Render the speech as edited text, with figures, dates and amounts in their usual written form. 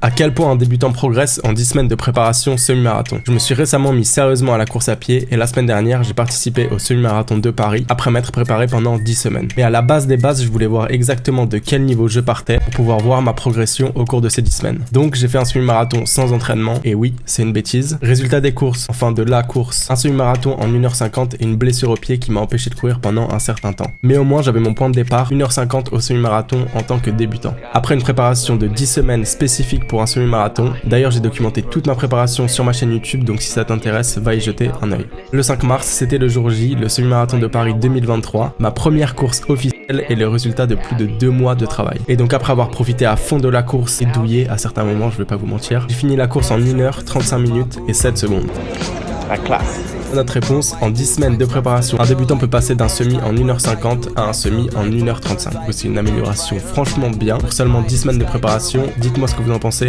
À quel point un débutant progresse en 10 semaines de préparation semi-marathon. Je me suis récemment mis sérieusement à la course à pied et la semaine dernière j'ai participé au semi-marathon de Paris après m'être préparé pendant 10 semaines. Mais à la base des bases, je voulais voir exactement de quel niveau je partais pour pouvoir voir ma progression au cours de ces 10 semaines. Donc j'ai fait un semi-marathon sans entraînement et oui, c'est une bêtise. Résultat des courses, enfin de la course, un semi-marathon en 1h50 et une blessure au pied qui m'a empêché de courir pendant un certain temps. Mais au moins j'avais mon point de départ, 1h50 au semi-marathon en tant que débutant. Après une préparation de 10 semaines spécifique pour un semi-marathon. D'ailleurs, j'ai documenté toute ma préparation sur ma chaîne YouTube, donc si ça t'intéresse, va y jeter un œil. Le 5 mars, c'était le jour J, le semi-marathon de Paris 2023, ma première course officielle et le résultat de plus de 2 mois de travail. Et donc après avoir profité à fond de la course et douillé à certains moments, je vais pas vous mentir, j'ai fini la course en 1h, 35 minutes et 7 secondes. La classe. Notre réponse, en 10 semaines de préparation, un débutant peut passer d'un semi en 1h50 à un semi en 1h35. C'est une amélioration franchement bien pour seulement 10 semaines de préparation. Dites-moi ce que vous en pensez.